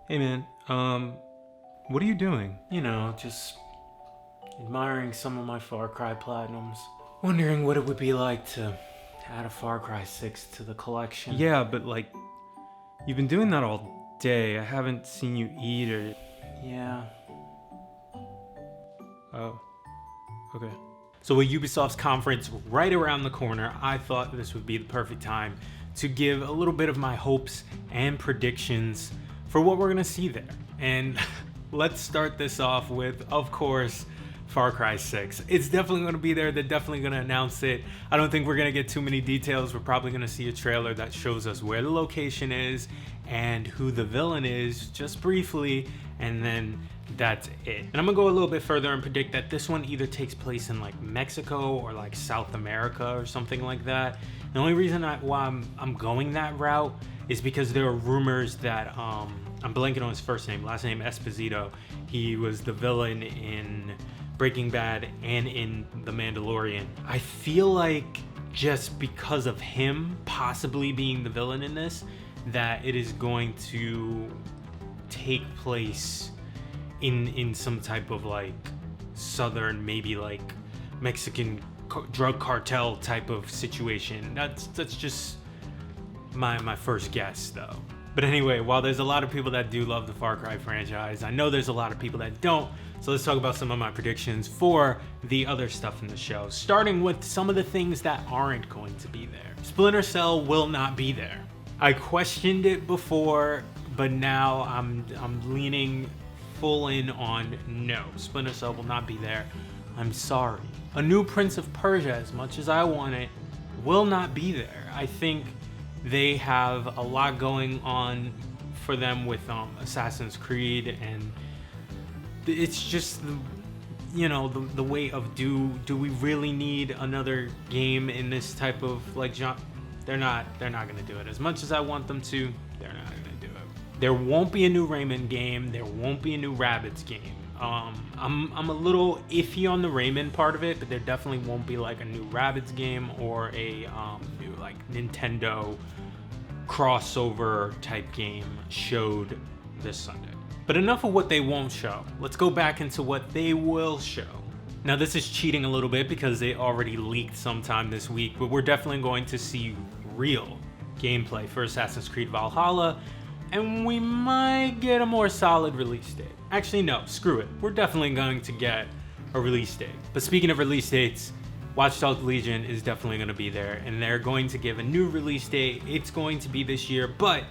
Hey man, what are you doing? You know, just admiring some of my Far Cry Platinums. Wondering what it would be like to add a Far Cry 6 to the collection. Yeah, but like, you've been doing that all day. I haven't seen you eat or. Yeah. Oh, okay. So with Ubisoft's conference right around the corner, I thought this would be the perfect time to give a little bit of my hopes and predictions for what we're gonna see there. And let's start this off with, of course, Far Cry 6. It's definitely going to be there. They're definitely going to announce it. I don't think we're going to get too many details. We're probably going to see a trailer that shows us where the location is and who the villain is, just briefly, and then that's it. And I'm going to go a little bit further and predict that this one either takes place in like Mexico or like South America or something like that. The only reason why I'm going that route is because there are rumors that I'm blanking on his first name, last name Esposito. He was the villain in Breaking Bad and in The Mandalorian. I feel like just because of him possibly being the villain in this, that it is going to take place in some type of like southern, maybe like Mexican drug cartel type of situation. That's just my first guess though. But anyway, while there's a lot of people that do love the Far Cry franchise, I know there's a lot of people that don't. So let's talk about some of my predictions for the other stuff in the show, starting with some of the things that aren't going to be there. Splinter Cell will not be there. I questioned it before, but now I'm leaning full in on no. Splinter Cell will not be there. I'm sorry. A new Prince of Persia, as much as I want it, will not be there. I think they have a lot going on for them with Assassin's Creed, and it's just the way of do we really need another game in this type of like genre? They're not gonna do it. As much as I want them to, they're not gonna do it. There won't be a new Rayman game. There won't be a new Rabbids game. I'm a little iffy on the Rayman part of it, but there definitely won't be like a new Rabbids game or a new like Nintendo crossover type game showed this Sunday. But enough of what they won't show. Let's go back into what they will show. Now this is cheating a little bit because they already leaked sometime this week, but we're definitely going to see real gameplay for Assassin's Creed Valhalla, and we might get a more solid release date. Actually, no, screw it. We're definitely going to get a release date. But speaking of release dates, Watch Dogs Legion is definitely going to be there, and they're going to give a new release date. It's going to be this year, but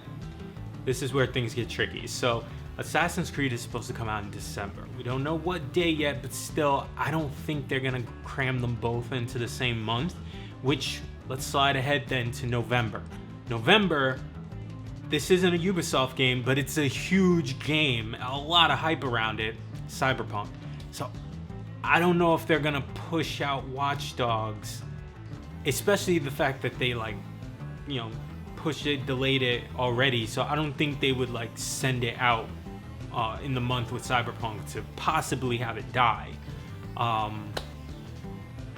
this is where things get tricky. So Assassin's Creed is supposed to come out in December. We don't know what day yet, but still, I don't think they're going to cram them both into the same month, which, let's slide ahead then to November. November, this isn't a Ubisoft game, but it's a huge game, a lot of hype around it, Cyberpunk. So I don't know if they're going to push out Watch Dogs, especially the fact that they pushed it, delayed it already. So I don't think they would like send it out in the month with Cyberpunk to possibly have it die.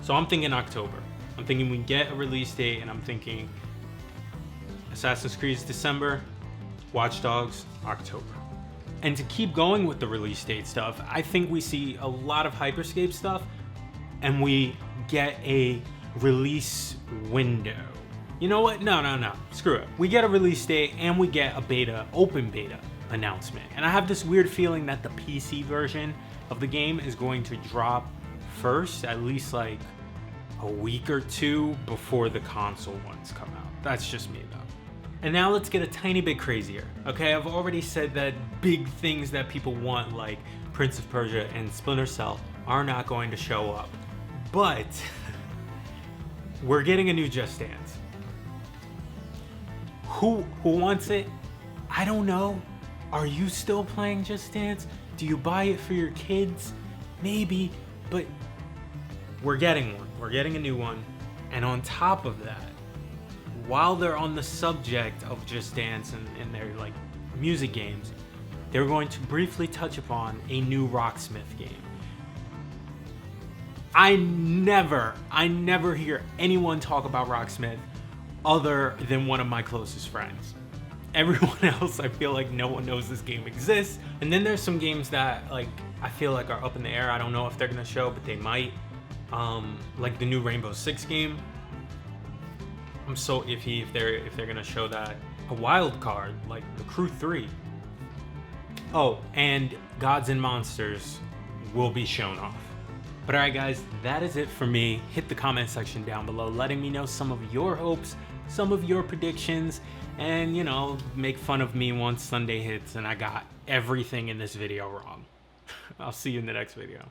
So I'm thinking October. I'm thinking we get a release date, and I'm thinking Assassin's Creed's December, Watch Dogs October. And to keep going with the release date stuff, I think we see a lot of Hyperscape stuff, and we get a release window. You know what? No. Screw it. We get a release date and we get a beta, open beta announcement. And I have this weird feeling that the PC version of the game is going to drop first, at least like a week or two before the console ones come out. That's just me though. And now let's get a tiny bit crazier. Okay, I've already said that big things that people want like Prince of Persia and Splinter Cell are not going to show up. But we're getting a new Just Dance. Who wants it? I don't know. Are you still playing Just Dance? Do you buy it for your kids? Maybe, but we're getting one. We're getting a new one. And on top of that, while they're on the subject of Just Dance and their like music games, they're going to briefly touch upon a new Rocksmith game. I never hear anyone talk about Rocksmith other than one of my closest friends. everyone else, I feel like no one knows this game exists. And then there's some games that like I feel like are up in the air. I don't know if they're gonna show, but they might. Like the new Rainbow Six game. I'm so iffy if they're gonna show that. A wild card like the Crew 3. Oh, and Gods and Monsters will be shown off. But alright guys, that is it for me. Hit the comment section down below letting me know some of your hopes, some of your predictions, and you know, make fun of me once Sunday hits and I got everything in this video wrong. I'll see you in the next video.